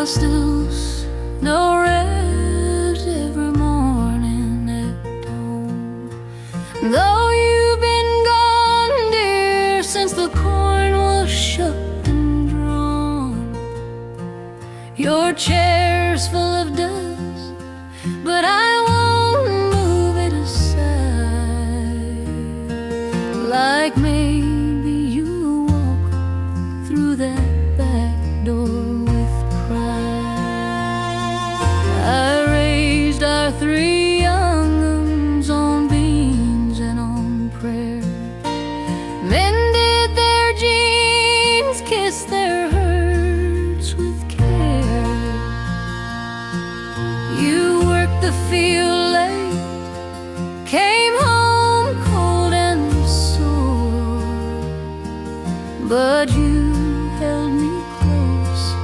snooze, no rest every morning at home. Though you've been gone, dear, since the corn was shucked and drawn. Your chair's full of dust, but I won't move it aside. Like maybe you'll walk through that back door with pride. I raised our 3 young uns on beans and on prayer, mended their jeans, kissed their hurts with care. You worked the field late, came home cold and sore, but you held me close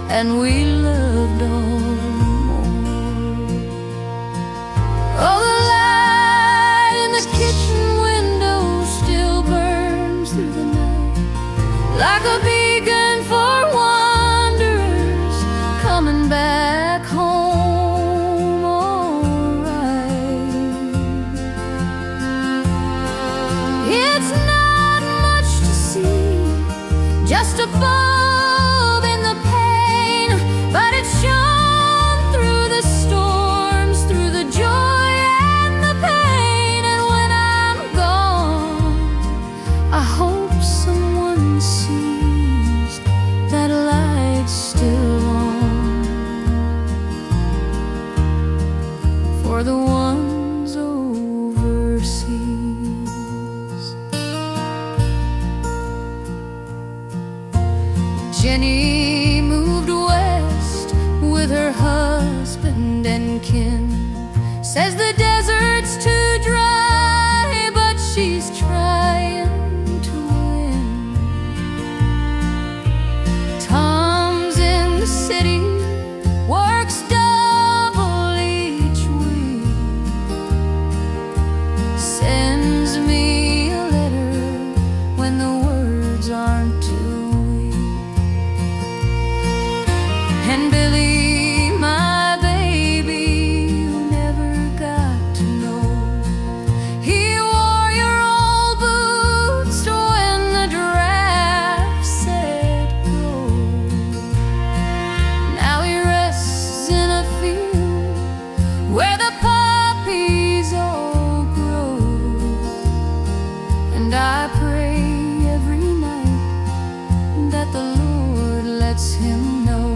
and we loved all more. Oh, the light in the kitchen window still burns through the night, like a beacon for wanderers coming back home alright. It's not much to see, just a bulb in the pain, but it shone through the storms, through the joy and the pain. And when I'm gone, I hope someone sees that light's still on, for the ones overseas. Jenny moved west with her husband and kin. Says the desert's too dry, but she's trying to win. Tom's in the city, works double each week, sends me a letter when the words aren't too weak. And Billy, my baby, you never got to know, he wore your old boots when the draft said go. Now he rests in a field where the poppies all grow, and I pray every night that the Lord lets him know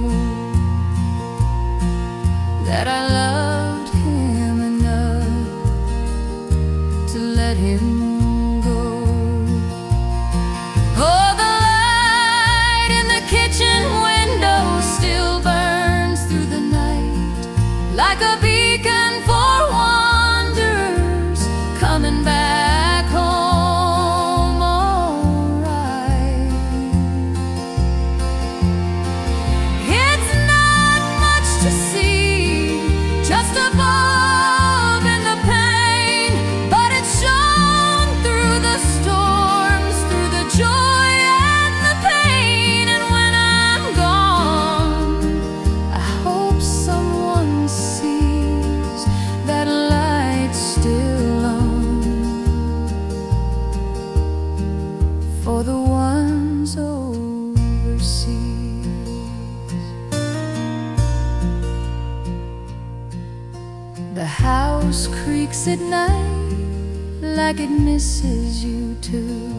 that I loved him enough to let him go. Oh, the light in the kitchen window still burns through the night, like a beacon for wanderers coming back home alright. It's not much to see, just a bulb in the pain, but it shone through the storms, through the joy and the pain. And when I'm gone, I hope someone sees that light's still on, for the ones overseas. The house creaks at night like it misses you too.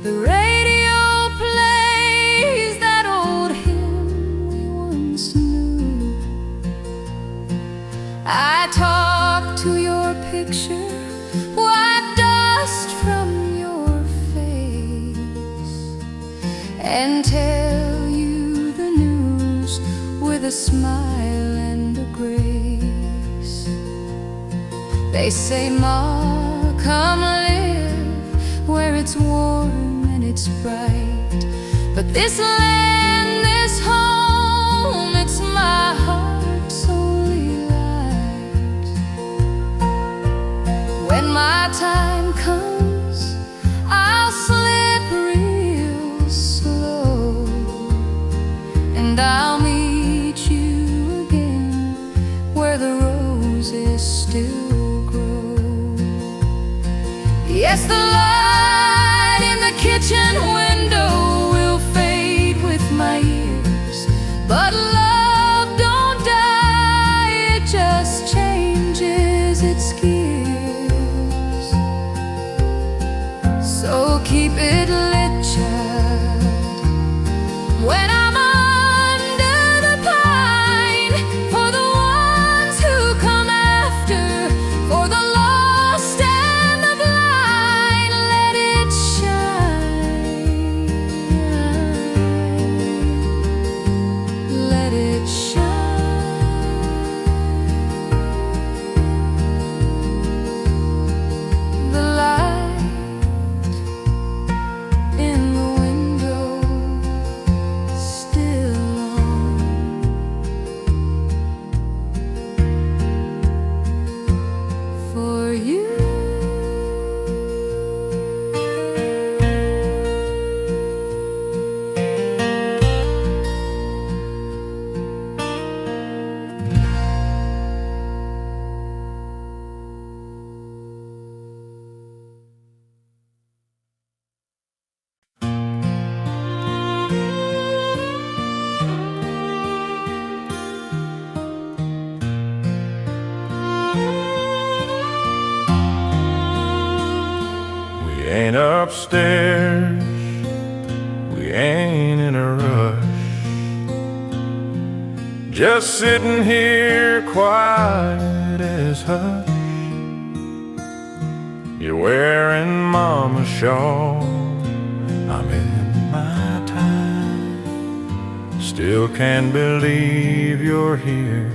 The radio plays that old hymn we once knew. I talk to your picture, wipe dust from your face, and tell you the news with a smile and a grace. They say, Ma, come live where it's warm and it's bright, but this land, this home, it's my heart's only light. When my time comes, I'll slip real slow, and I'll meet ain't upstairs, we ain't in a rush, just sitting here quiet as hush. You're wearing mama's shawl, I'm in my time. Still can't believe you're here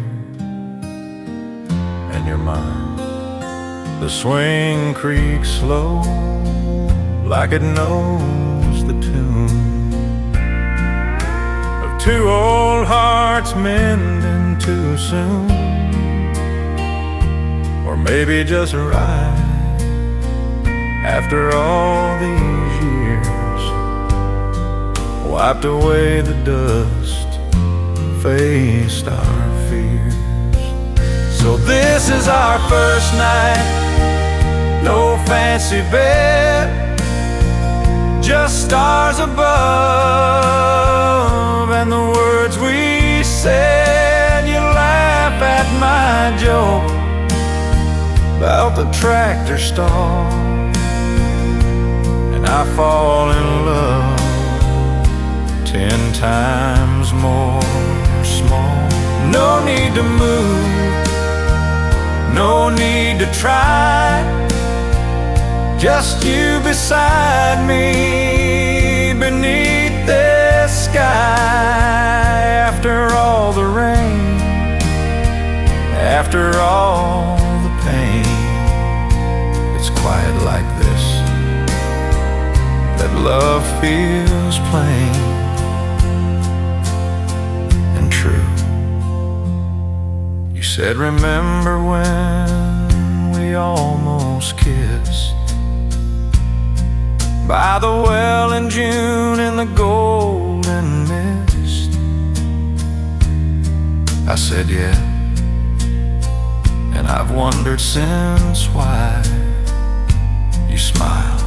and you're mine. The swing creaks slow, like it knows the tune of two old hearts mending too soon. Or maybe just right after all these years, wiped away the dust, faced our fears. So this is our first night, no fancy bed, just stars above and the words we said. You laugh at my joke about the tractor stall, and I fall in love 10 times more small. No need to move, no need to try, just you beside me beneath this sky. After all the rain, after all the pain, it's quiet like this that love feels plain and true. You said, remember when we almost kissed by the well in June in the golden mist? I said, yeah, and I've wondered since why. You smile,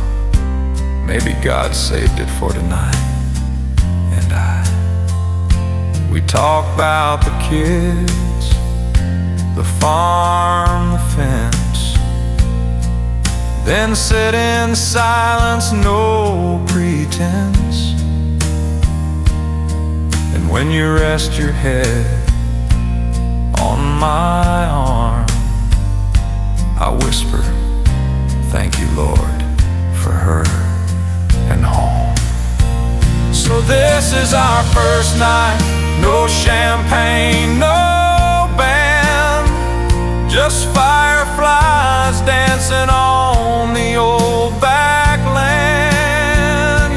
maybe God saved it for tonight. And we talk about the kids, the farm, the fence, then sit in silence, no pretense. And when you rest your head on my arm, I whisper, thank you, Lord, for her and home. So this is our first night, no champagne, no band, just fireflies dancing on the old backland.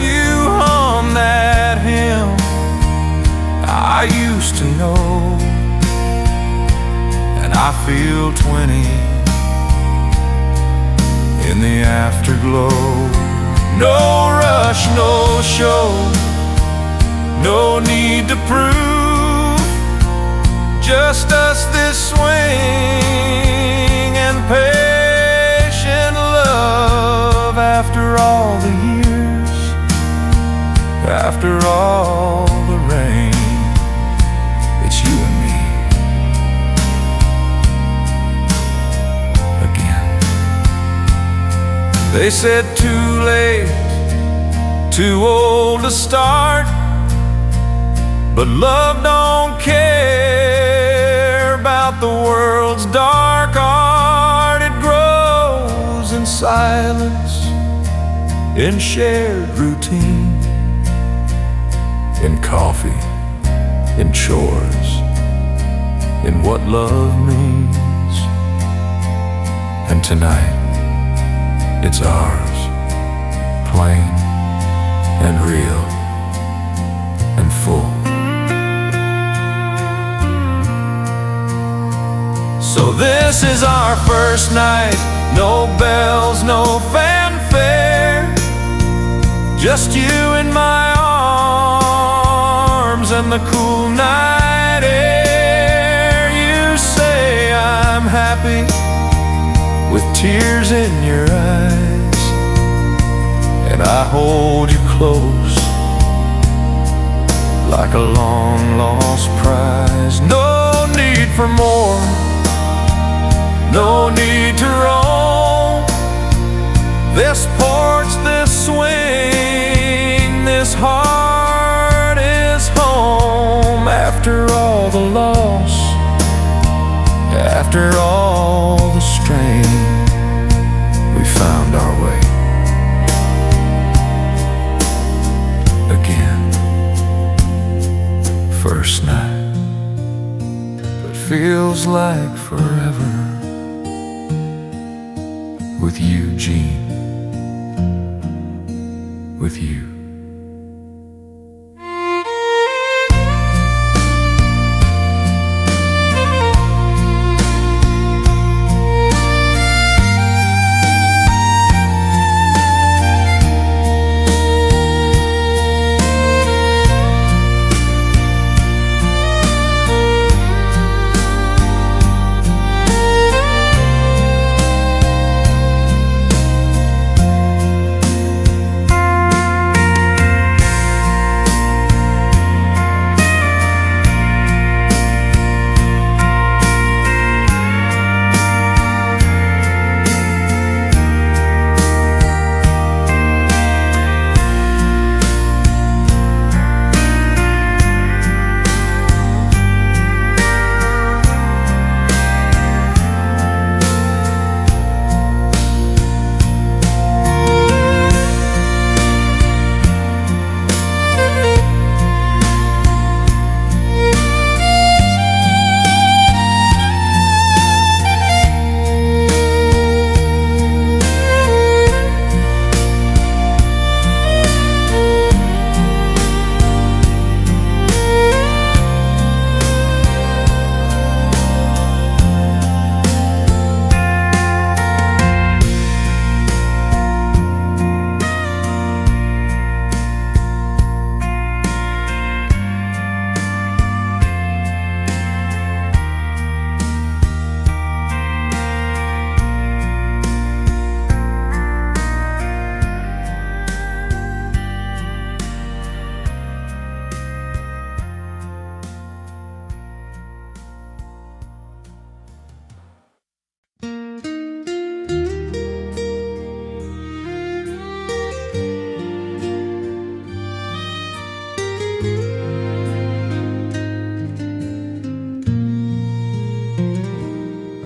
You hum that hymn I used to know, and I feel 20 in the afterglow. No rush, no show, no need to prove, just us this swing and patient love. After all the years, after all the rain, it's you and me again. They said too late, too old to start, but love don't care about the world's dark art. It grows in silence, in shared routine, in coffee, in chores, in what love means. And tonight, it's ours, plain and real and full. So this is our first night, no bells, no fanfare, just you in my arms and the cool night air. You say I'm happy with tears in your eyes, and I hold you close like a long lost prize. No need for more, no need to roam this porch. after all the strain, we found our way again. First night, but feels like forever with you, Jean, with you.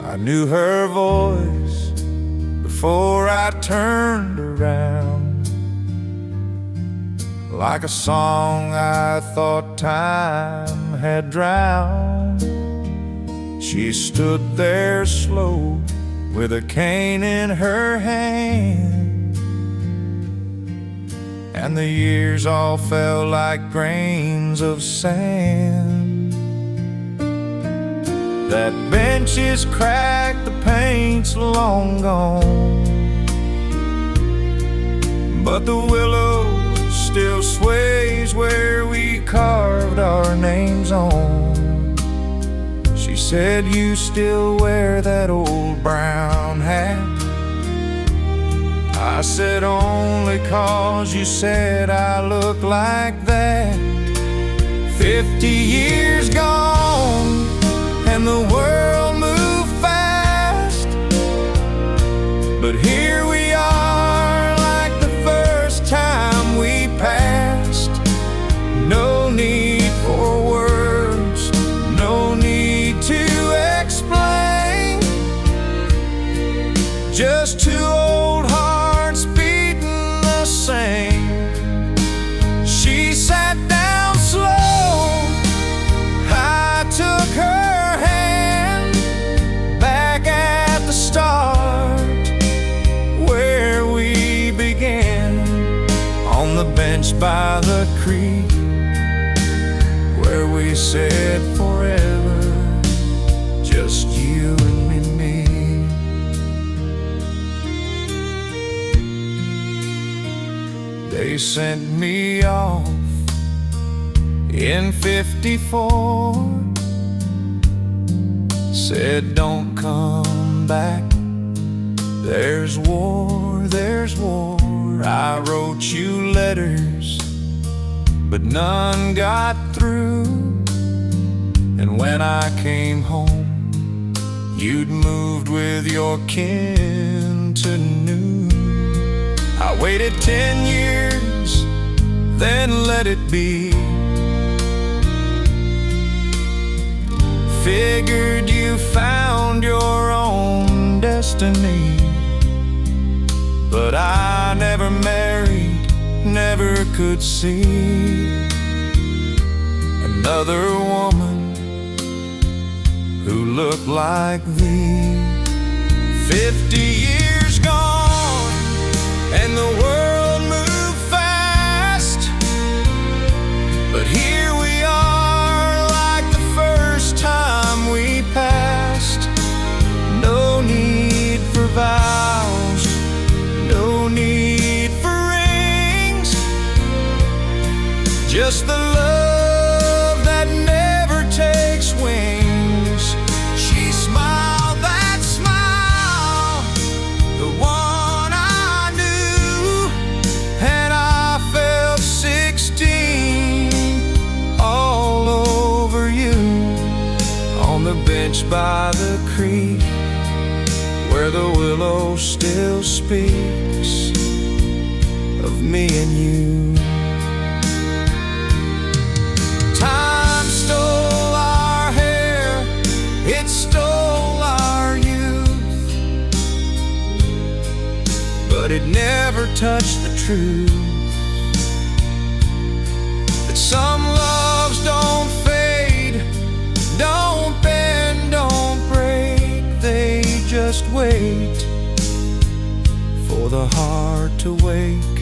I knew her voice before I turned around, like a song I thought time had drowned. She stood there slow with a cane in her hand, and the years all fell like grains of sand. That bench is cracked, the paint's long gone, but the willow still sways where we carved our names on. She said, "You still wear that old brown hat?" I said, "Only 'cause you said I look like that." 50 years gone and the world moved fast, but here we are like the first time we passed. No need for words, no need to explain, just two old hearts beating the same. She sat down slow, I took her bench by the creek, where we said forever, just you and me. They sent me off in '54, said don't come back, there's war, there's war. I wrote you letters, but none got through. And when I came home, you'd moved with your kin to New. I waited 10 years, then let it be. Figured you found your own destiny, but I never married, never could see another woman who looked like thee. 50 years gone and the world moved fast, but here we are like the first time we passed. No need for vows, no need for rings, just the love that never takes wings. She smiled that smile, the one I knew, and I felt 16 all over you. On the bench by the creek, where the willow still speaks of me and you. Time stole our hair, it stole our youth, but it never touched the truth that some loves don't fade, don't bend, don't break. They just wait for the heart to wake.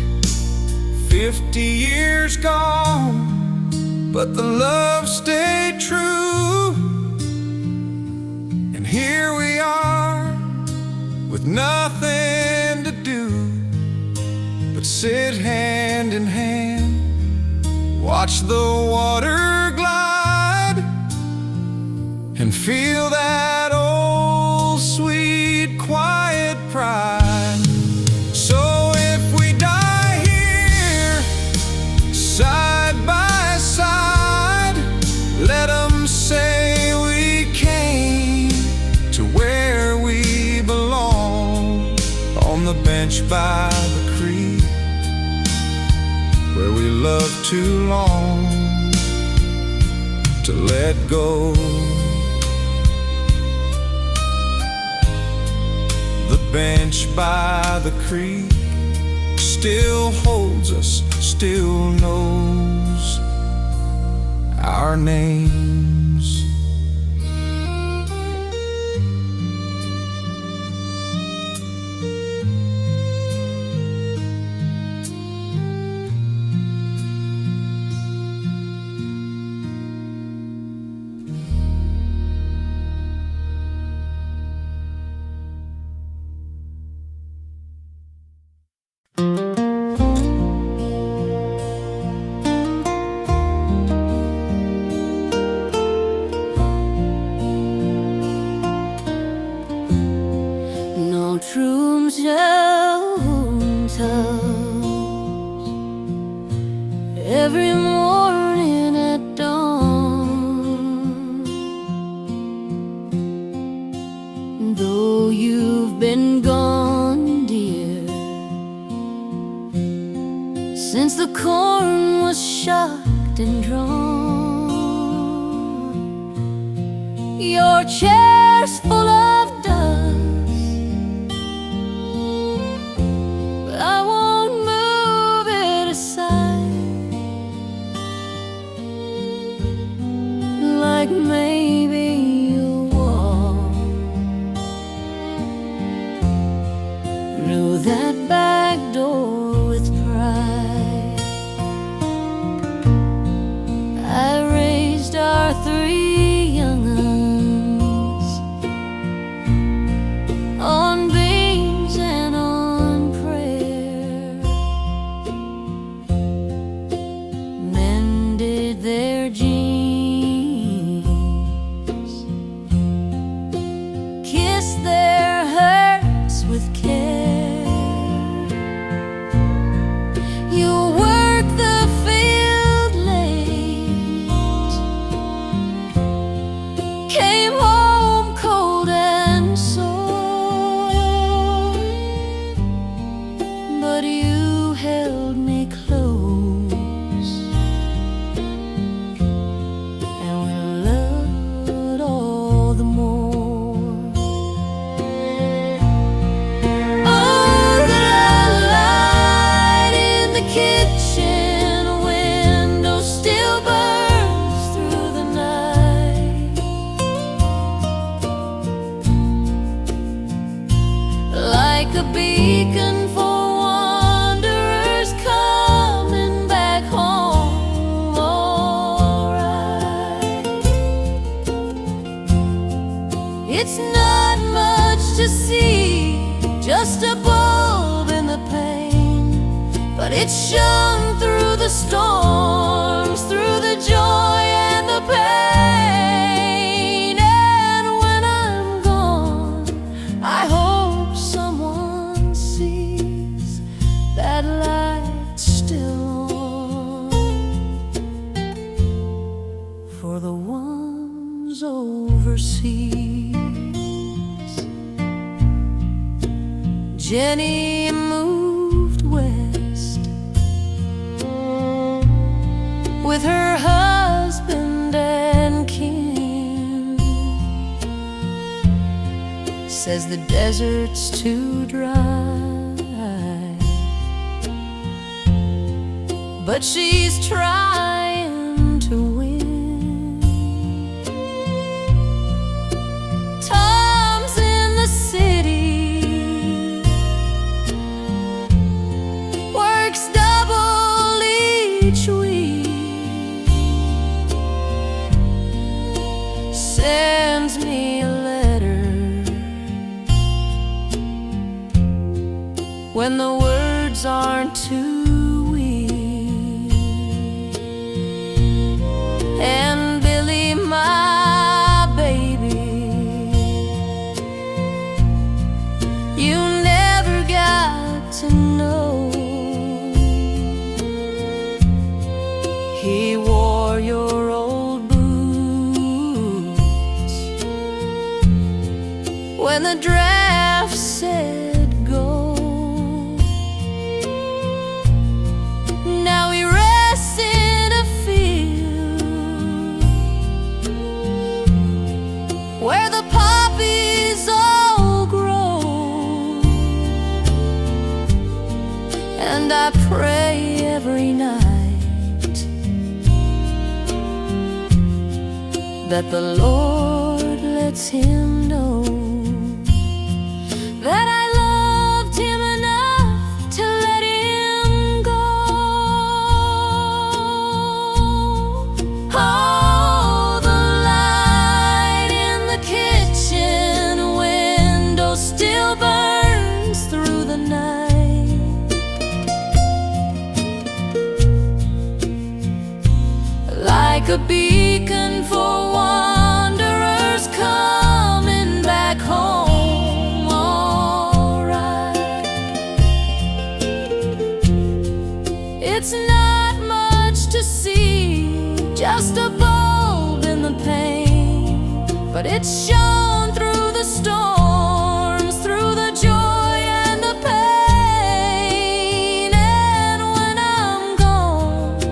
50 years gone, but the love stayed true. And here we are with nothing to do but sit hand in hand, watch the water glide, and feel that old sweet quiet pride. So if we die here side by side, let 'em say we came to where we belong. On the bench by the creek, where we loved too long to let go. The bench by the creek still holds us, still knows our names. Every morning at dawn, though you've been gone, dear, since the corn was shucked and drawn, your chair's full of dust, but I won't move it aside. Like maybe you'll walk through that back door with pride. I raised our 3 young uns the more. Oh, the light in the kitchen window still burns through the night, like a beacon for wanderers coming back home. Alright, it's not much to see, just a bulb in the pane, but it shone through the storms, through the joy and the pain. And when I'm gone, I hope someone sees that light still on, for the ones overseas. Jenny moved west with her husband and kin. Says the desert's too dry, but she's trying to win. Tom's in the city, works double each week, sends me a letter when the words aren't too weak. And Billy, my baby, you never got to know. He wore your old boots when the draft said go. Now he rests in a field where the poppies all grow, and I pray every night that the Lord lets him know that I loved him enough to let him go. Oh, the light in the kitchen window still burns through the night, like a beacon for wanderers coming back home. Alright, it's not much to see, just a bulb in the pane, but it shone through the storms, through the joy and the pain. And when I'm gone,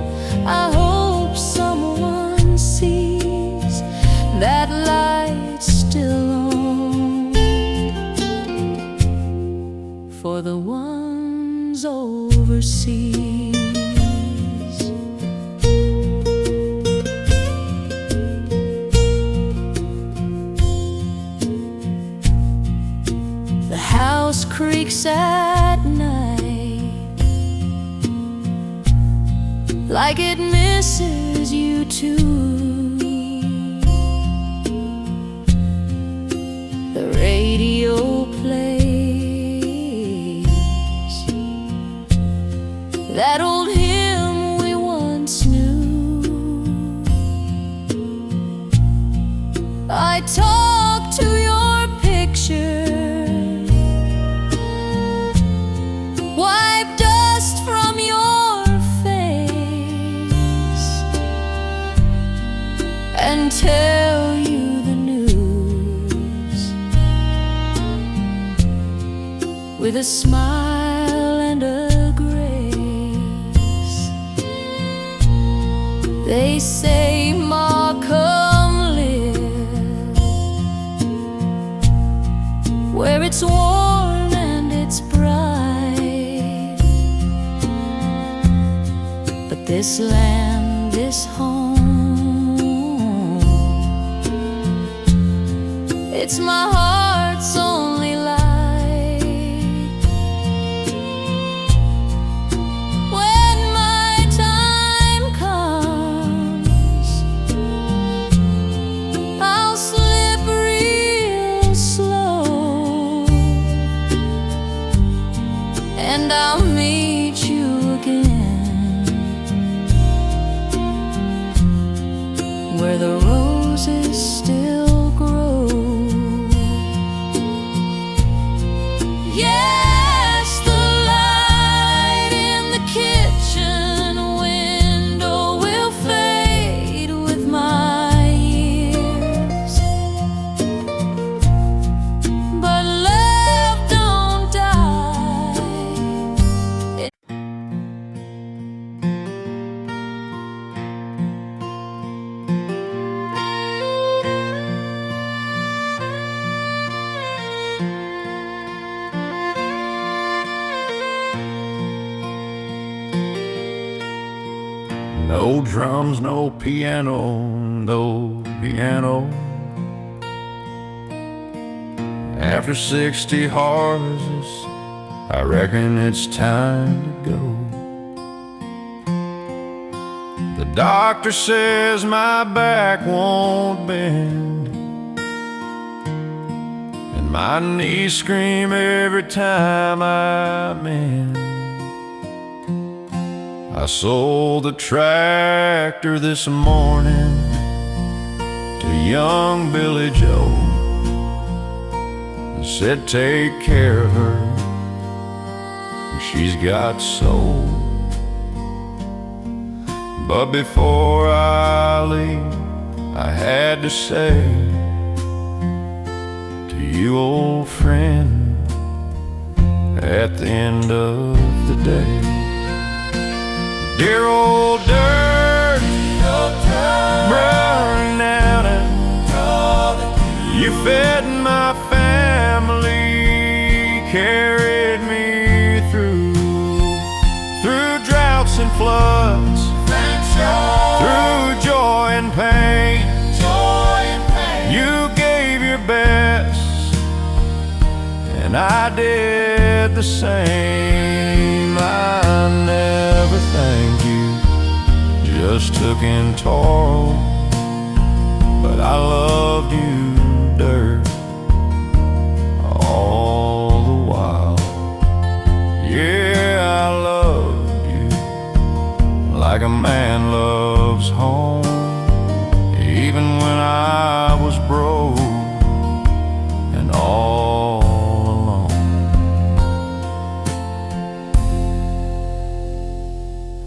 I hope someone sees that light still on, for the ones overseas. The house creaks at night, like it misses you too. The radio plays that old hymn we once knew. I talk to your picture, wipe dust from your face, and tell you the news with a smile and a grace. They say Markham lives it's warm and it's bright. But this land is home. It's my heart's only light. When my time comes, I'll slip real slow, and I'll meet you again where the roses still grow. Yes, the light in the kitchen window will fade with my years, but love don't die. No drums, no piano, no piano. After 60 horses, I reckon it's time to go. The doctor says my back won't bend, and my knees scream every time I mend. I sold the tractor this morning to young Billy Joe, and said take care of her, she's got soul. But before I leave, I had to say to you, old friend, at the end of the day, dear old dirt, burning out, and you fed my family, carried me through droughts and floods, through joy and pain. You gave your best, and I did the same. I never thanked you, just took in toil, but I loved you, dirt, all the while. Yeah, I loved you like a man loves home, even when I was broke and all alone.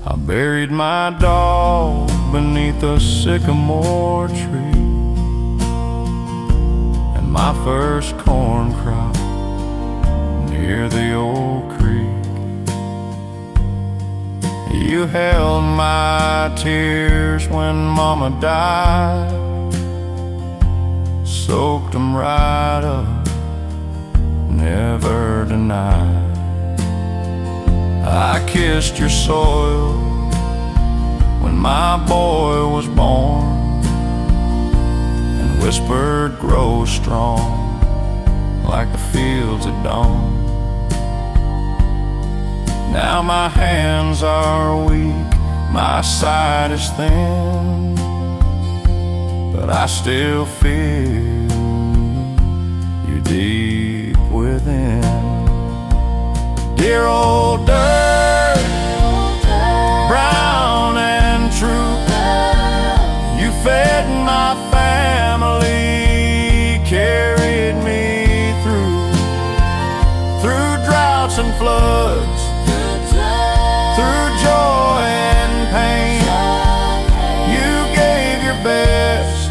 I buried my dog beneath a sycamore tree, and my first corn crop near the old creek. You held my tears when Mama died, soaked them right up, never denied. I kissed your soil when my boy was born, and whispered grow strong like the fields at dawn. Now my hands are weak, my sight is thin, but I still feel you deep within. Dear old dirt, brown and true, you fed my family, carried me through droughts and floods, through joy and pain. You gave your best,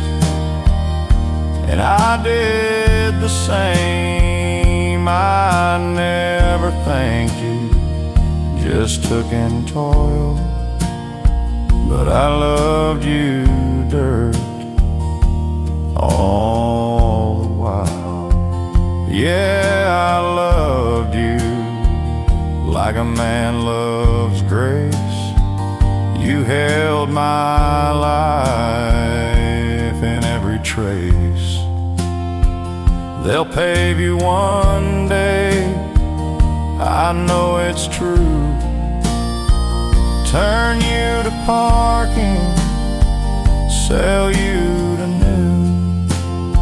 and I did the same. I never thanked you, just took in toil, but I loved you, dirt, all the while. Yeah, like a man loves grace. You held my life in every trace. They'll pave you one day, I know it's true. Turn you to parking, sell you to new.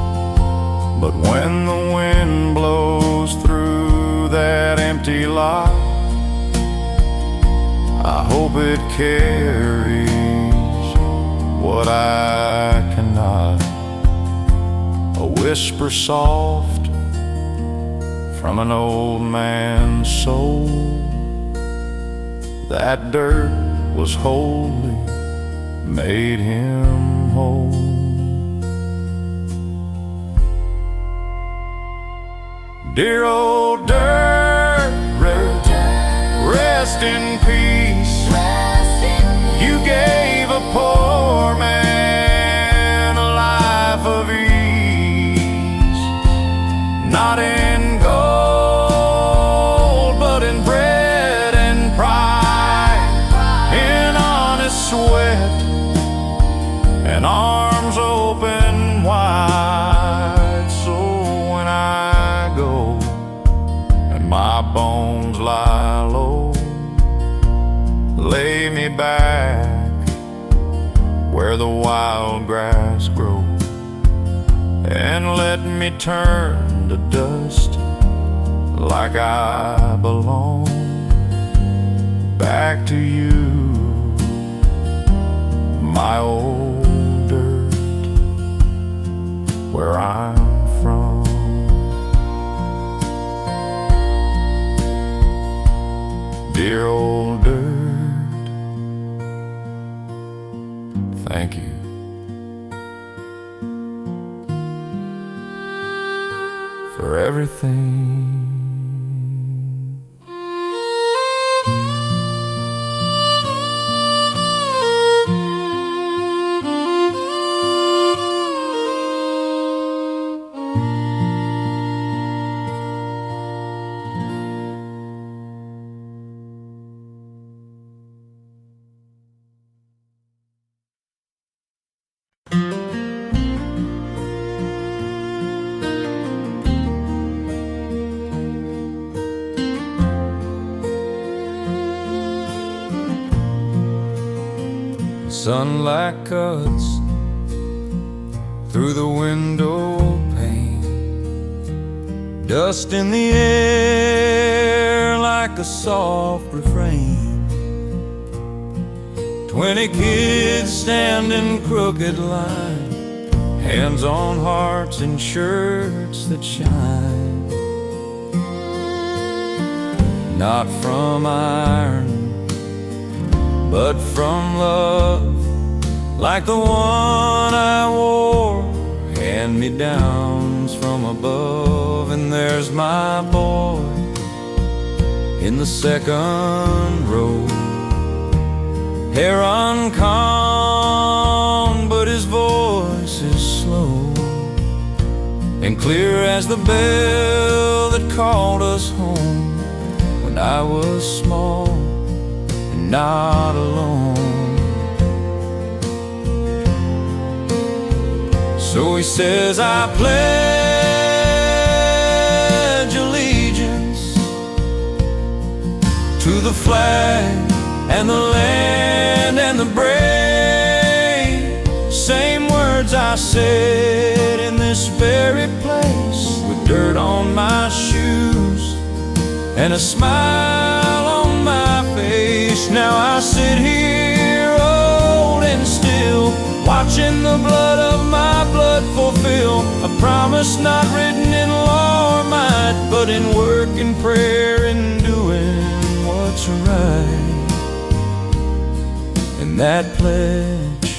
But when the wind blows through that empty lot, I hope it carries what I cannot. A whisper soft from an old man's soul. That dirt was holy, made him whole. Dear old dirt, rest in peace. You gave a poor man a life of ease, not in gold, but in bread and pride, in honest sweat and arms open wide. So when I go and my bones lie low, lay me back where the wild grass grows, and let me turn to dust like I belong. Back to you, my old dirt, where I'm from. Dear old dirt, thank you for everything. Sunlight cuts through the window pane, dust in the air like a soft refrain. 20 kids stand in crooked line, hands on hearts in shirts that shine. Not from iron, but from love, like the one I wore, hand-me-downs from above. And there's my boy in the second row, hair uncombed, but his voice is slow and clear as the bell that called us home when I was small and not alone. So he says, I pledge allegiance to the flag and the land and the brave. Same words I said in this very place, with dirt on my shoes and a smile on my face. Now I sit here old and still, watching the blood of my blood fulfill a promise not written in law or might, but in work and prayer and doing what's right. And that pledge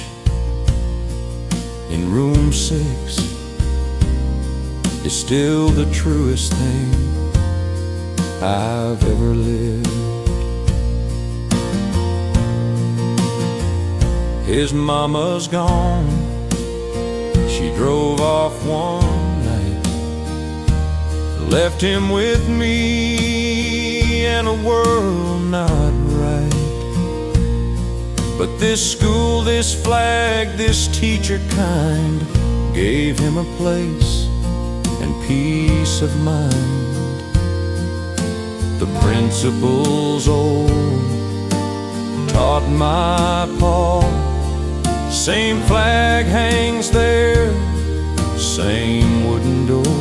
in room 6 is still the truest thing I've ever lived. His mama's gone, she drove off one night, left him with me in a world not right. But this school, this flag, this teacher kind gave him a place and peace of mind. The principles old taught my pa, same flag hangs there, same wooden door.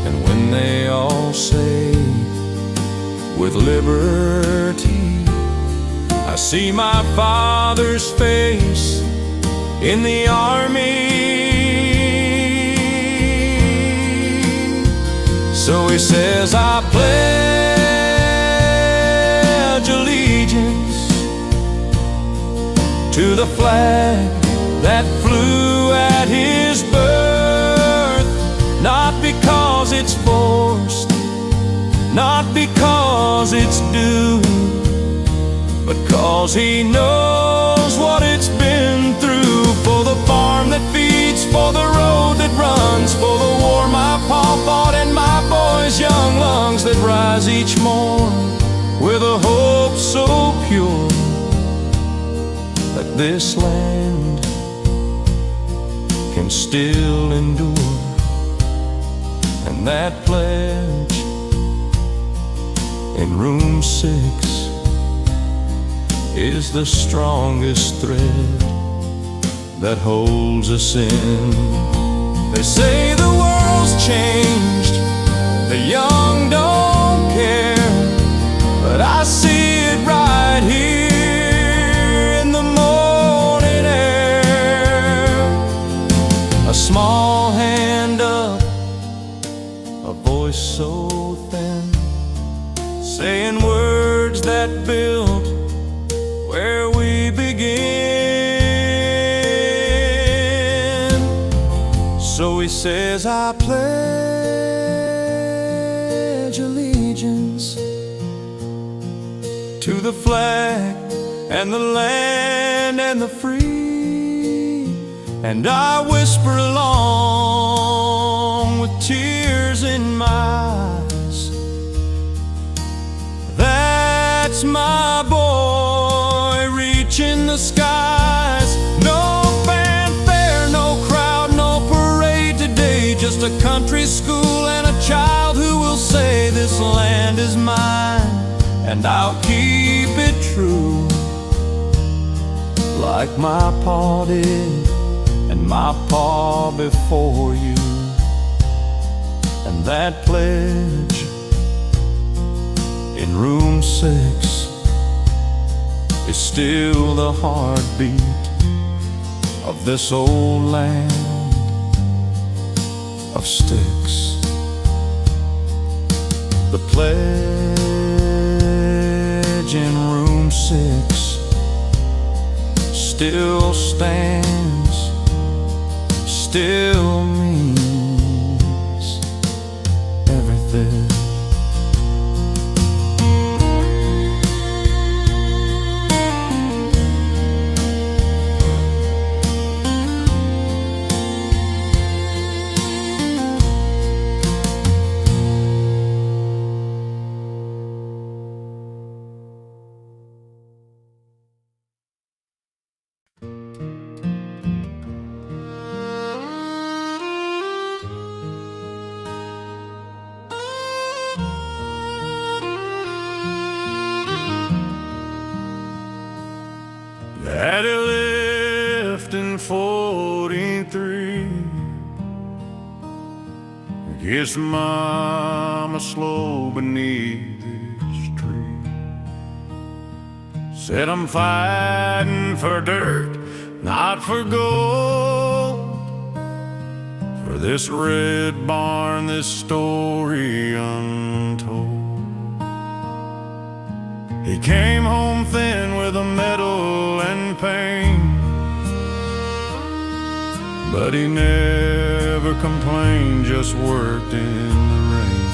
And when they all say, with liberty, I see my father's face in the army. So he says, I pledge allegiance to the flag that flew at his birth, not because it's forced, not because it's due, but 'cause he knows what it's been through. For the farm that feeds, for the road that runs, for the war my pa fought, and my boys' young lungs that rise each morn with a hope so pure that this land can still endure. And that pledge in room 6 is the strongest thread that holds us in. They say the world's changed, the young don't care, but I see it right here in the morning air. A small hand up, a voice so thin, saying words that build where we begin. So he says, I pledge allegiance to the flag and the land and the free. And I whisper along with tears in my eyes, that's my boy reaching the skies. No fanfare, no crowd, no parade today, just a country school and a child who will say this land is mine, and I'll keep it true, like my pa did and my pa before you. And that pledge in room 6 is still the heartbeat of this old land of sticks. The pledge in room 6 still stands, still means everything. Daddy left in 43, kissed Mama slow beneath this tree. Said, I'm fighting for dirt, not for gold, for this red barn, this story untold. He came home thin with a medal and pain, but he never complained, just worked in the rain.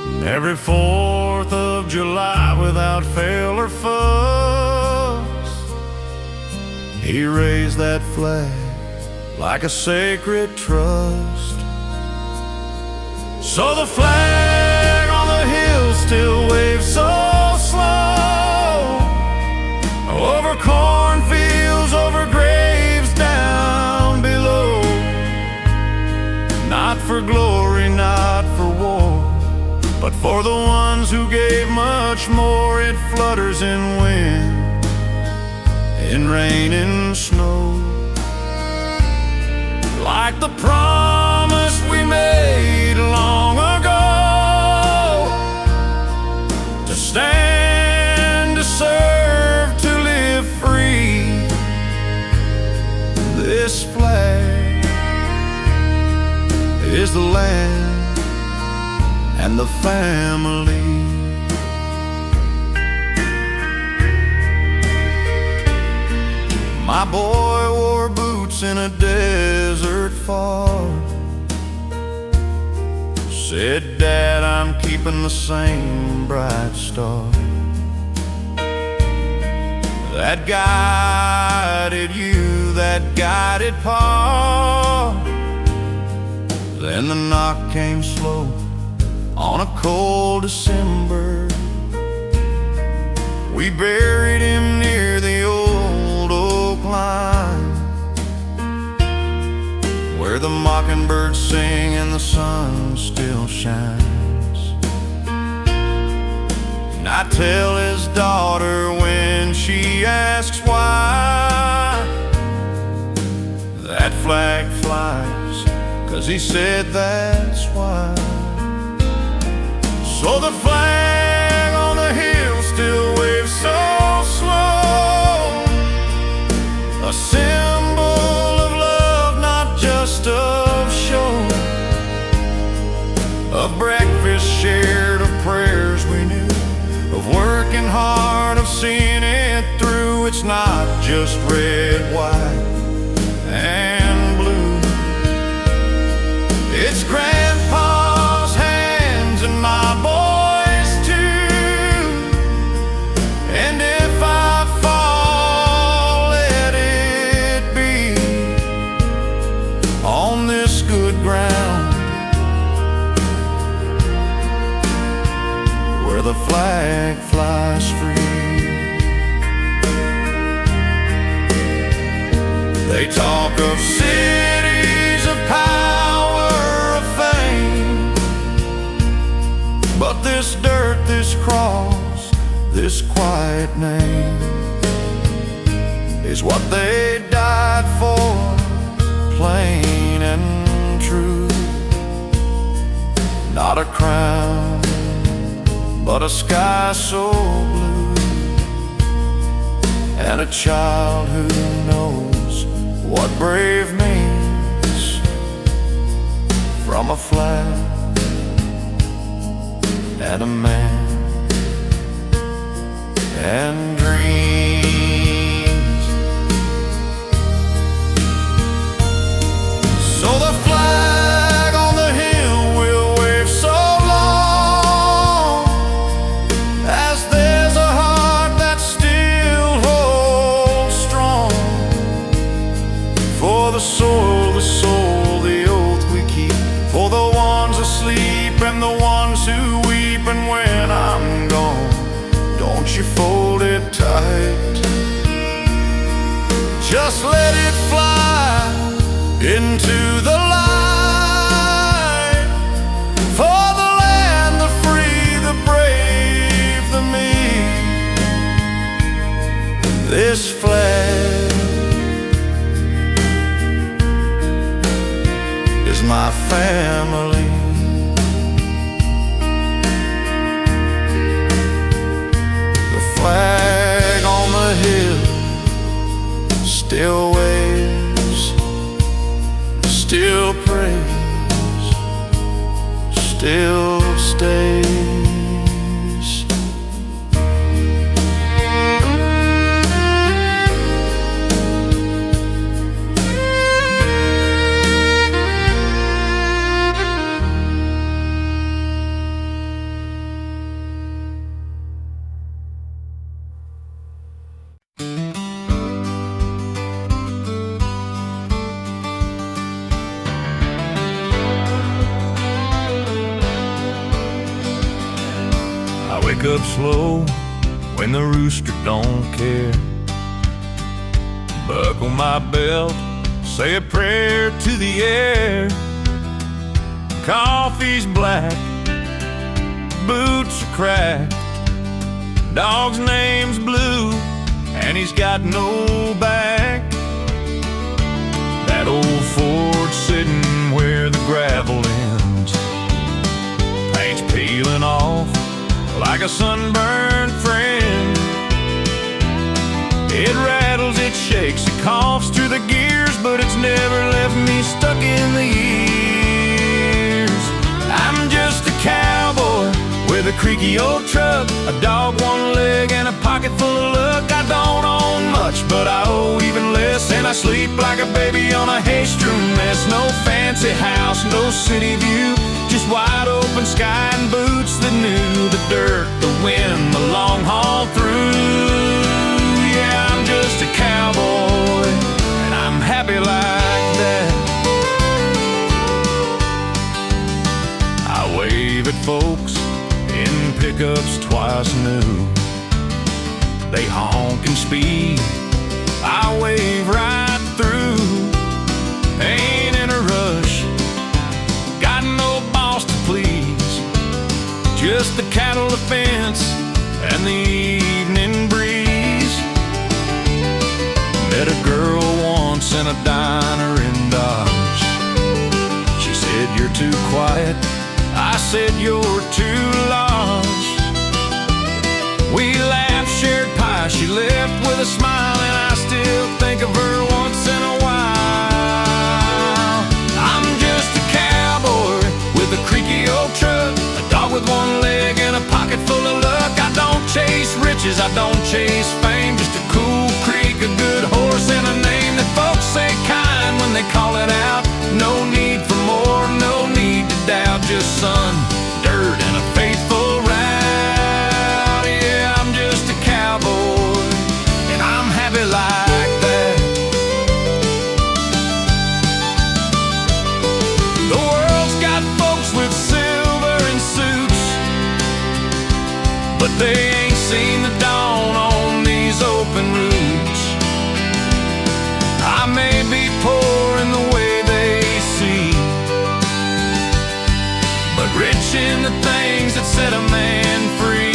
And every 4th of July, without fail or fuss, he raised that flag like a sacred trust. So the flag still waves so slow, over cornfields, over graves down below. Not for glory, not for war, but for the ones who gave much more. It flutters in wind, in rain and snow, like the promise we made long ago, to stand, to serve, to live free. This flag is the land and the family. My boy wore boots in a desert far, said, "Dad, I'm keeping the same bright star that guided you, that guided Pa." Then the knock came slow on a cold December. We buried him near the old oak line, where the mockingbirds sing and the sun still shines. And I tell his daughter when she asks why that flag flies, 'cause he said that's why. So the flag on the hill still waves so slow, a symbol of love, not just of show, of breakfast shared, of prayers we knew, of working hard, of seeing it through. It's not just red, white, and blue. It's Grandpa's hands and my boys too. And if I fall, let it be on this good ground, where the flag flies free. They talk of cities, of power, of fame, but this dirt, this cross, this quiet name is what they died for, plain and true. Not a crown, but a sky so blue, and a child who knows what brave means, from a flag and a man and dreams. So the flag on the hill will wave so long, as there's a heart that still holds strong, for the soul, the oath we keep, for the ones asleep and the ones who weep. And when I'm gone, don't you fold it tight, just let it fly into the light, for the land, the free, the brave, the meek. This flag is my family. The flag on the hill still waves, still prays, still stays. wake up slow when the rooster don't care. Buckle my belt, say a prayer to the air. Coffee's black, boots are cracked, dog's name's Blue, and he's got no back. That old Ford's sitting where the gravel ends, paint's peeling off like a sunburned friend. It rattles, it shakes, it coughs through the gears, but it's never left me stuck in the years. I'm just a cowboy with a creaky old truck, a dog, one leg, and a pocket full of luck. I don't own much, but I owe even less, and I sleep like a baby on a hay-strewn mess. No fancy house, no city view, just wide open sky and boots that knew the dirt, the wind, the long haul through. Yeah, I'm just a cowboy, and I'm happy like that. I wave at folks in pickups twice new. They honk and speed, I wave right through. Ain't in a rush, got no boss to please, just the cattle fence and the evening breeze. Met a girl once in a diner in Dodge. She said, "You're too quiet." I said, "You're too large." We laughed, shared pie, she left with a smile, and I still think of her once in a while. I'm just a cowboy with a creaky old truck, a dog with one leg and a pocket full of luck. I don't chase riches, I don't chase fame, just a cool creek, a good horse, and a name that folks say kind when they call it out. No need for more, no need to doubt, just sun, dirt, and a faithful route. Yeah, I'm just a cowboy, and I'm happy like that. The world's got folks with silver and suits, but they ain't seen the dawn on these open routes. I may be poor in the way they see, but rich in the things that set a man free.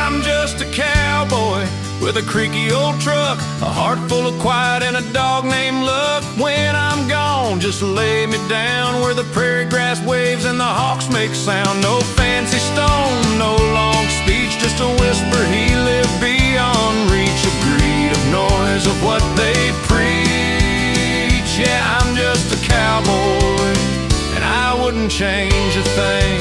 I'm just a cowboy with a creaky old truck, a heart full of quiet, and a dog named Luck. When I'm gone, just lay me down where the prairie grass waves and the hawks make sound. No fancy stone, no long speech, just a whisper. He lived beyond reach, a greed of noise of what they preach. Yeah, I'm just a cowboy, and I wouldn't change a thing.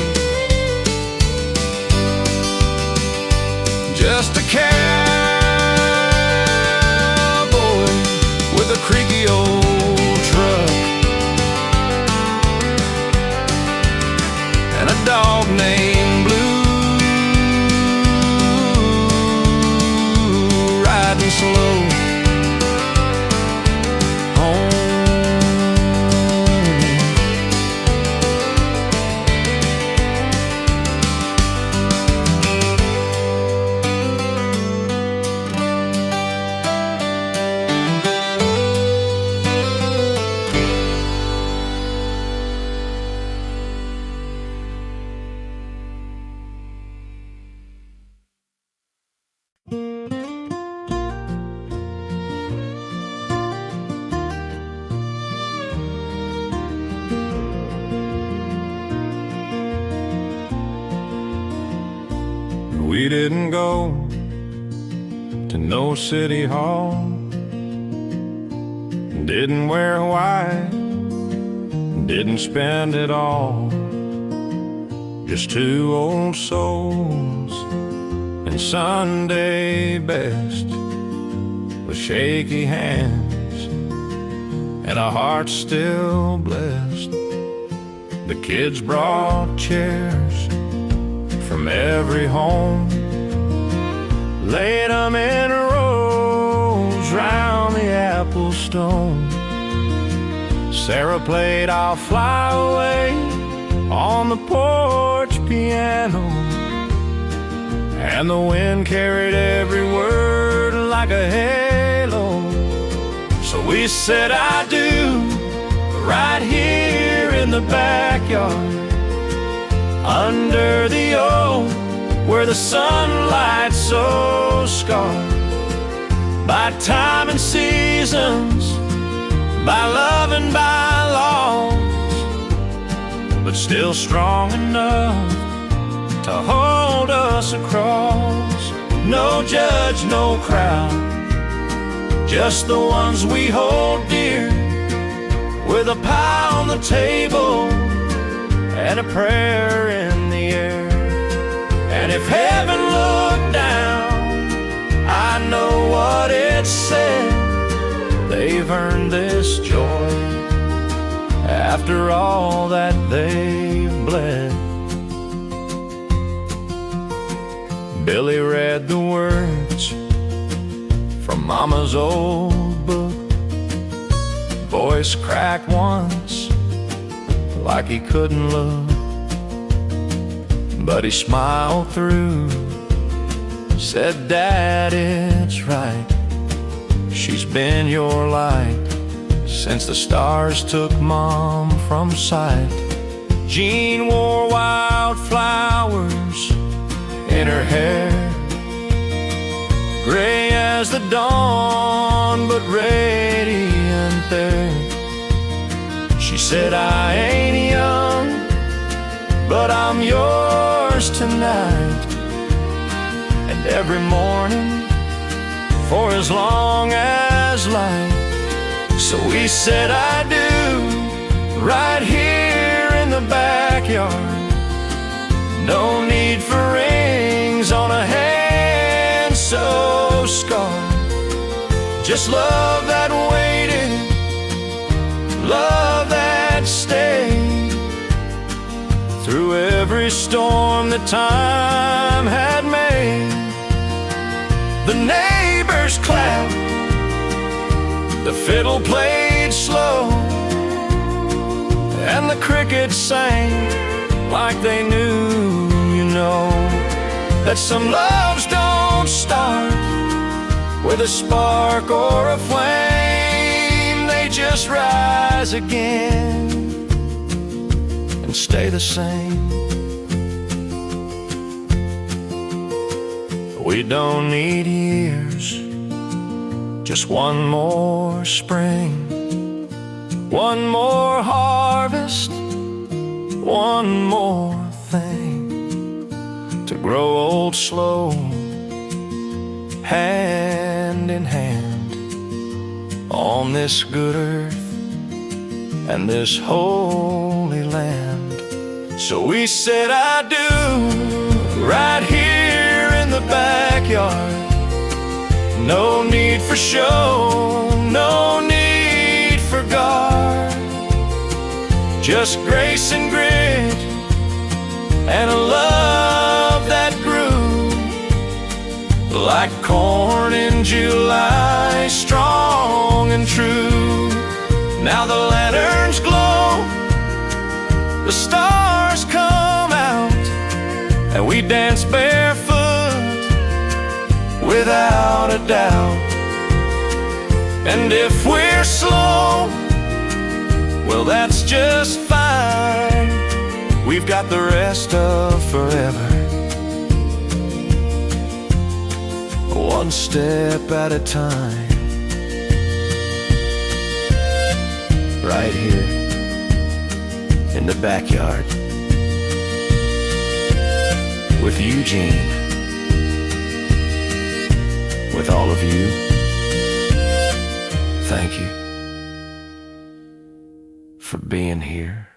Just a cowboy with a creaky old truck, and a dog named Blue, riding slow home. We didn't go to no city hall, didn't wear white, didn't spend it all. Just two old souls in Sunday best, with shaky hands and a heart still blessed. The kids brought chairs from every home, laid them in rows round the apple stone. Sarah played "I'll Fly Away" on the porch piano, and the wind carried every word like a halo. So we said I do right here in the backyard, under the oak where the sunlight's so scarred by time and seasons, by love and by laws, but still strong enough to hold us across. No judge, no crowd, just the ones we hold dear, with a pie on the table and a prayer in the air. And if heaven looked down, I know what it said: they've earned this joy after all that they've bled. Billy read the words from Mama's old book, voice cracked once like he couldn't look, but he smiled through, said, Dad, it's right. She's been your light since the stars took Mom from sight. Jean wore wildflowers in her hair, gray as the dawn, but radiant there. She said, I ain't young, but I'm yours tonight, and every morning for as long as life. So we said I do right here in the backyard. No need for rings on a hand so scarred, just love that waited, love that stayed through every storm that time had made. The neighbors clapped, the fiddle played slow, and the crickets sang like they knew, you know, that some loves don't start with a spark or a flame. They just rise again and stay the same. We don't need years, just one more spring, one more harvest, one more thing to grow old slow, hand in hand, on this good earth and this holy land. So we said I do right here in the backyard. No need for show, no need for guard, just grace and grit and a love that grew like corn in July, strong and true. Now the lanterns glow, the stars come out, and we dance barefoot without a doubt. And if we're slow, well, that's just fine. We've got the rest of forever, one step at a time, right here in the backyard with Eugene, with all of you. Thank you for being here.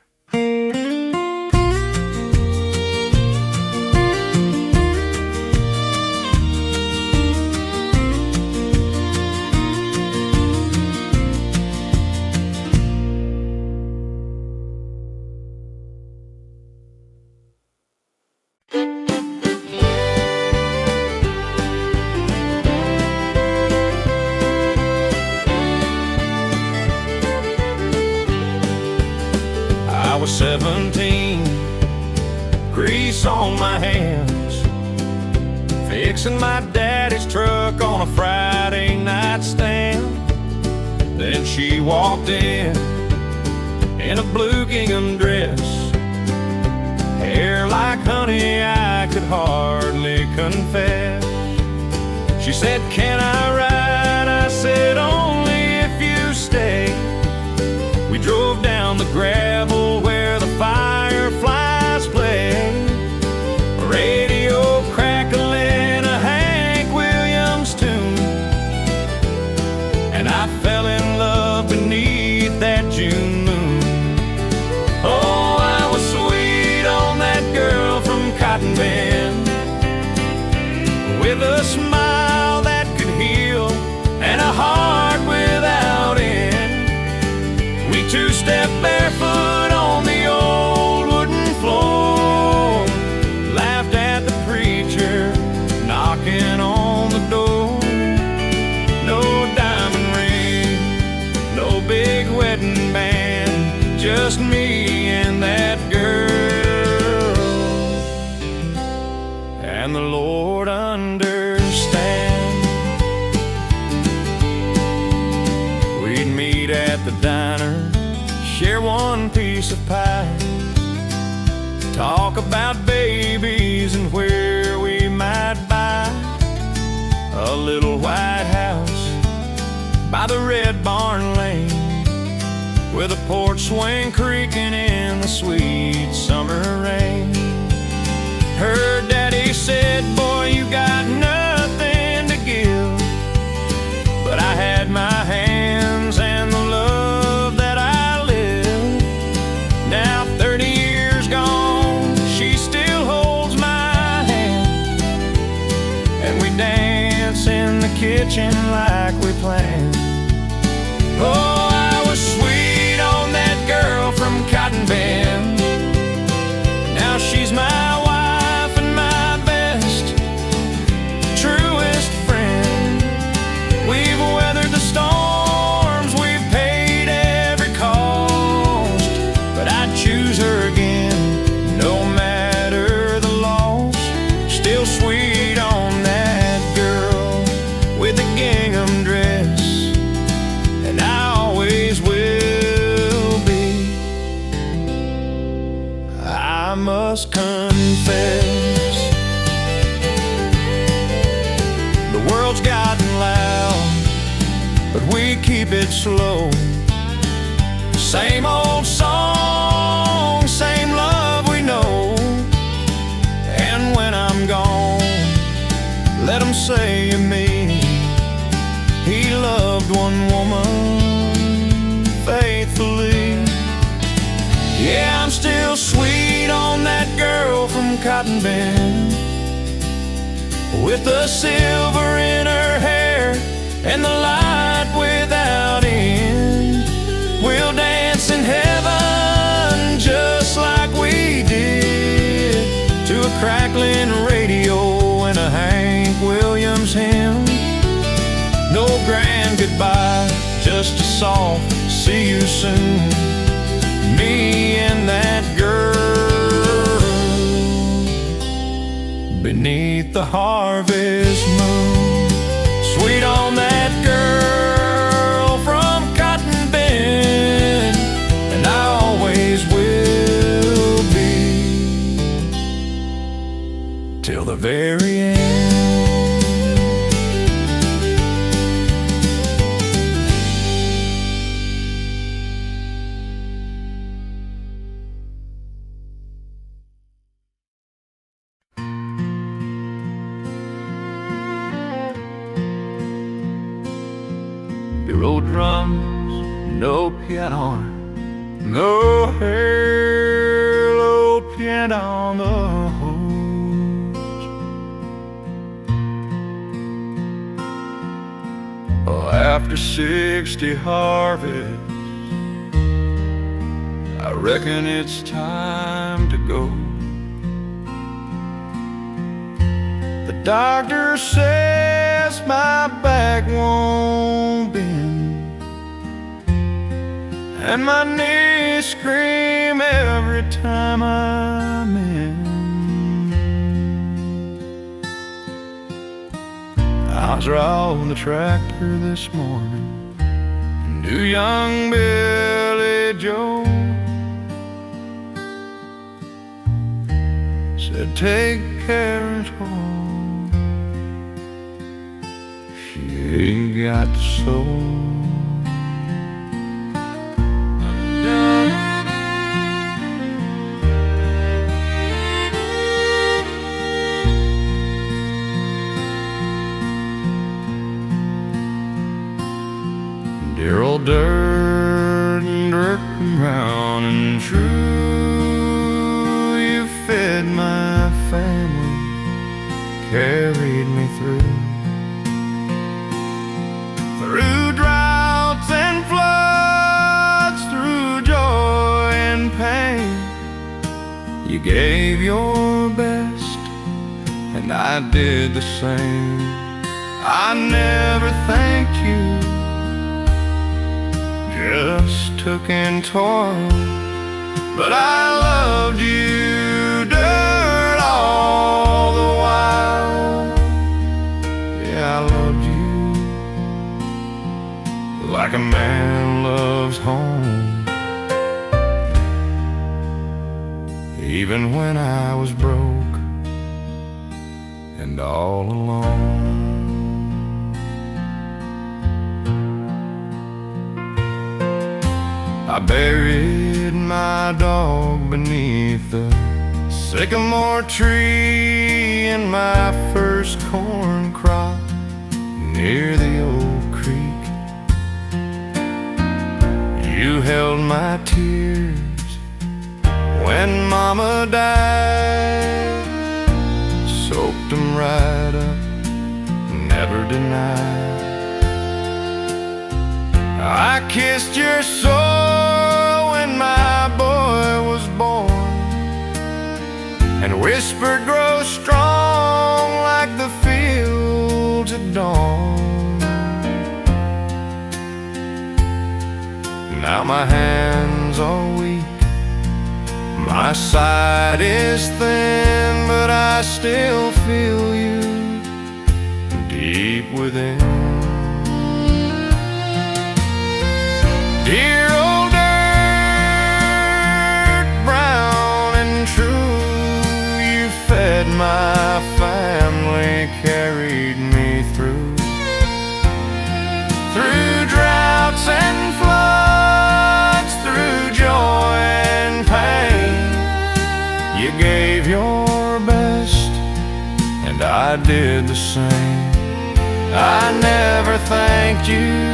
I was 17 grease on my hands, fixing my daddy's truck on a Friday night stand. Then she walked in a blue gingham dress, hair like honey, I could hardly confess. She said, "Can I ride?" I said, "Only if you stay." We drove down the gravel where the fireflies play, radio crackling a Hank Williams tune, and I fell in love beneath that June moon. Oh, I was sweet on that girl from Cotton Bend, with a smile that could heal and a heart without end. We two-stepped barefoot on the old wooden floor, laughed at the preacher knocking on the door. No diamond ring, no big wedding band, just me and that girl. And the Lord understand. We'd meet at the diner, share one piece of pie, talk about babies and where we might buy a little white house by the red barn lane, with a porch swing creaking in the sweet summer rain. Her daddy said, "Boy, you got nothing to give," but I had my hands and the love that I live. Now 30 years gone, she still holds my hand, and we dance in the kitchen like we planned. Oh, I was sweet on that girl from Cotton Bend. Now she's my wife and my best, truest friend. We've weathered the storms, we've paid every cost, but I'd choose her again, no matter the loss. Still sweet on that girl with the gingham dress, and I always will be. I must confess, the world's gotten loud, but we keep it slow. Same old song, same love we know. And when I'm gone, let 'em say of me, he loved one woman faithfully. Yeah, I'm still sweet on that girl from Cotton Bend, with the silver in her hair and the light without end. We'll dance in heaven just like we did, to a crackling radio and a Hank Williams hymn. No grand goodbye, just a soft see you soon. Me and that girl beneath the harvest moon. Sweet on that girl from Cotton Bend, and I always will be, till the very end. Old drums, no piano, no hair, old piano on the hose. Oh, after 60 harvests, I reckon it's time to go. The doctor says my back won't bend, and my knees scream every time I'm in. was on the tractor this morning. New young Billy Joe said, take care at home. She ain't got the soul. Dear old dirt and brown and true, you fed my family, carried me through droughts and floods, through joy and pain. You gave your best, and I did the same. I never thanked you, just took in toil, but I loved you, dirt, all the while. Yeah, I loved you like a man loves home. Even when I was broke and all alone, I buried my dog beneath the sycamore tree in my first corn crop near the old creek. You held my tears when Mama died, soaked them right up, never denied. I kissed your soul when my boy was born, and whispered, grow strong like the fields at dawn. Now my hands are weak, my sight is thin, but I still feel you deep within. Dear old dirt, brown and true, you fed my family, carried me through droughts and floods, through joy and pain. You gave your best, and I did the same. I never thanked you,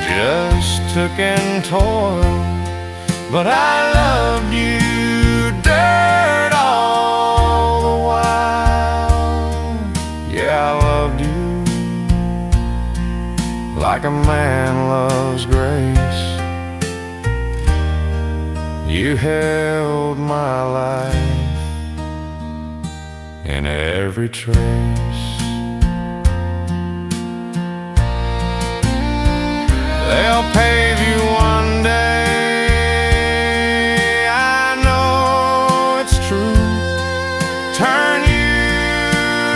just took in toil, but I loved you, dirt, all the while. Yeah, I loved you like a man loves grace. You held my life in every trace. They'll pave you one day, I know it's true. Turn you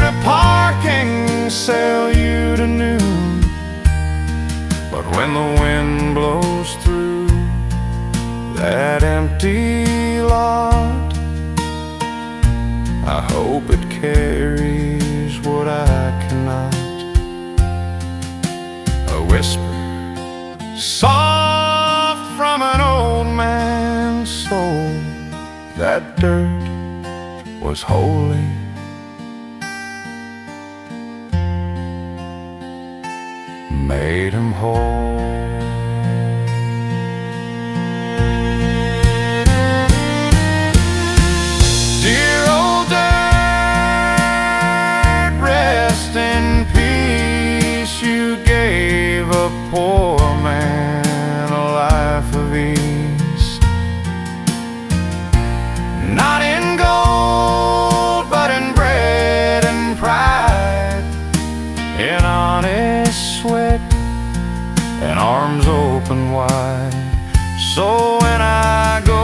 to parking, sell you to new. But when the wind blows through that empty lot, I hope it carries what I cannot. A whisper soft from an old man's soul, that dirt was holy. Made him whole. Dear old dirt, rest in peace. You gave a poor man a life of ease, not in gold, but in bread and pride, in honest sweat and arms open wide. So when I go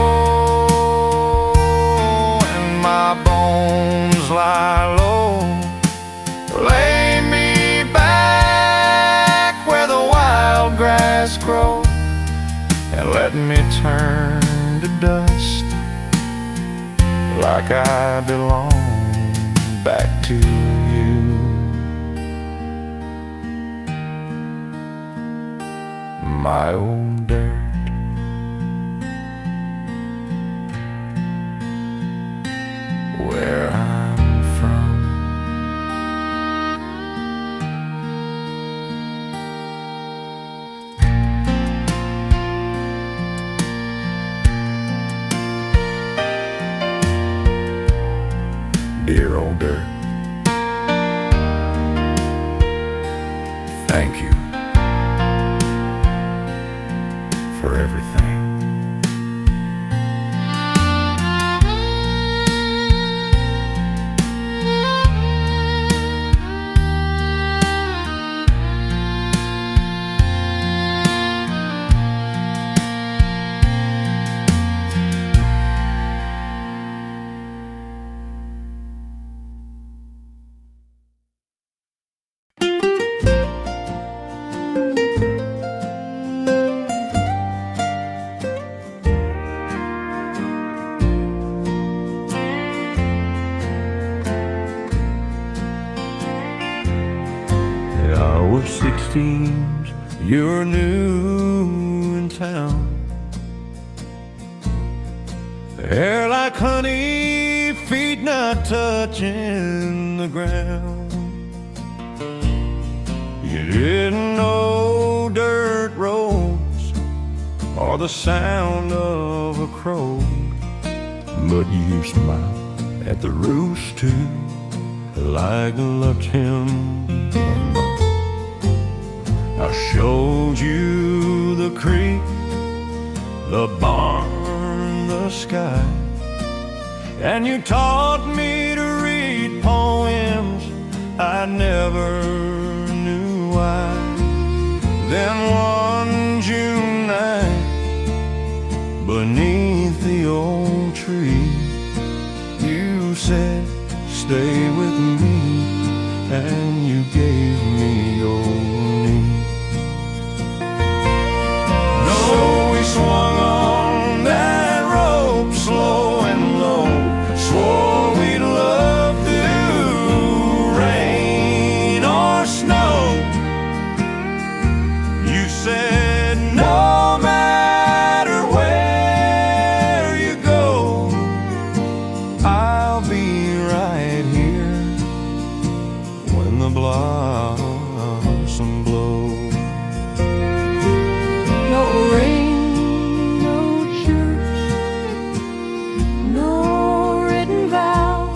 and my bones lie low, lay let me turn to dust, like I belong back to you. My old dirt, where I'm from. Dear old dirt, thank you for everything. I was 16, you're new in town. Hair like honey, feet not touching the ground. You didn't know dirt roads or the sound of a crow, but you smiled at the rooster like loved him. I showed you the creek, the barn, the sky, and you taught me to read poems I never knew why. Then one June night, beneath the old tree, you said, stay with me, and you gave me your knee. So we swung on that rope, slow and low, swore we'd love through rain or snow. You said, no matter where you go, I'll be right here when the blossom blows. No ring, no church, no written vow,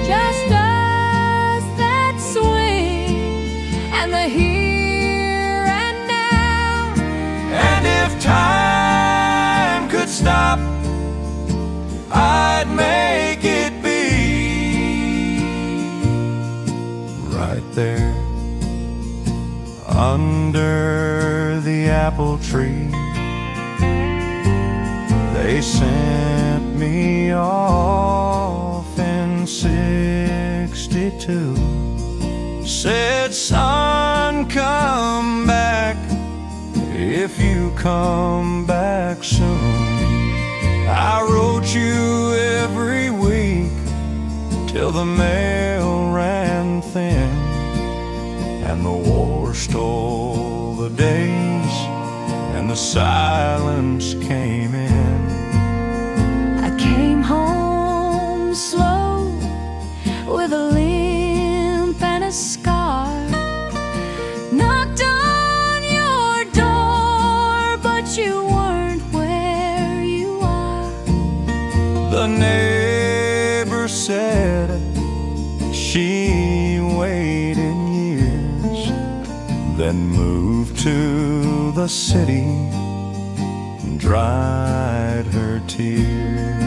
just us that swing and the here and now. And if time could stop, I'd make it be right there under the apple tree. They sent me off in '62. Said, son, come back if you come back soon. I wrote you every week till the mail ran thin, and the war stole the days, and the silence came in. I came home slow with a limp and a scar. Knocked on your door, but you weren't where you are. The neighbor said she waited years, then moved to the city and dried her tears.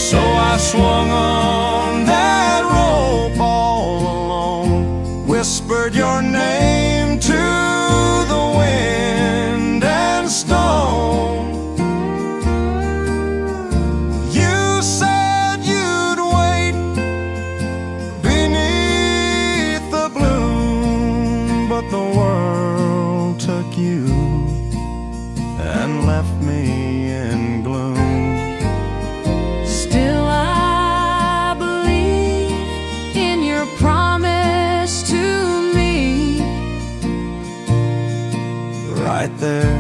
So I swung on that rope all alone, whispered your name to the wind and stone. You said you'd wait beneath the bloom, but the world took you right there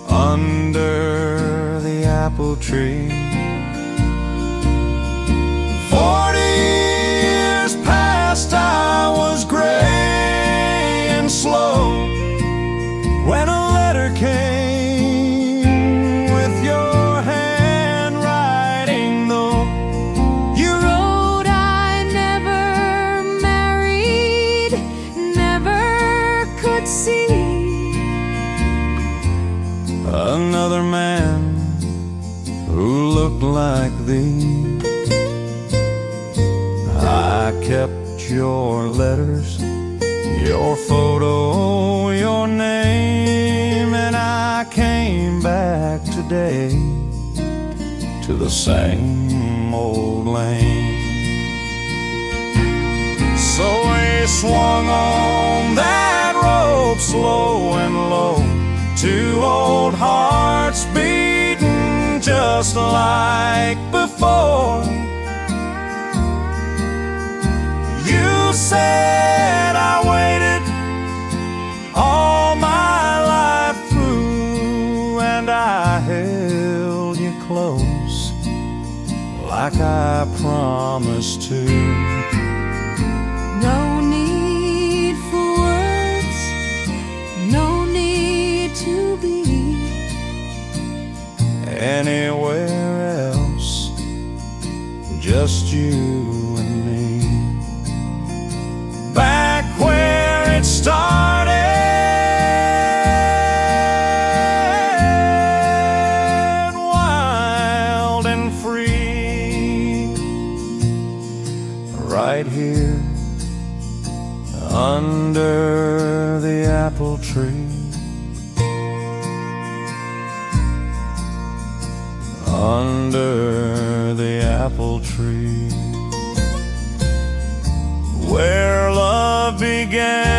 under the apple tree. 40 years past, I was gray and slow when a letter came with your handwriting, though. You wrote, I never married, never could see another man who looked like thee. I kept your letters, your photo, your name, and I came back today to the same old lane. So we swung on that rope, slow and low, two old hearts beating just like before. You said I waited all my life through, and I held you close like I promised to. No need for words, no need to be anywhere else, just you and me. Back where it started, wild and free, right here under the apple tree. Under the apple tree, where love began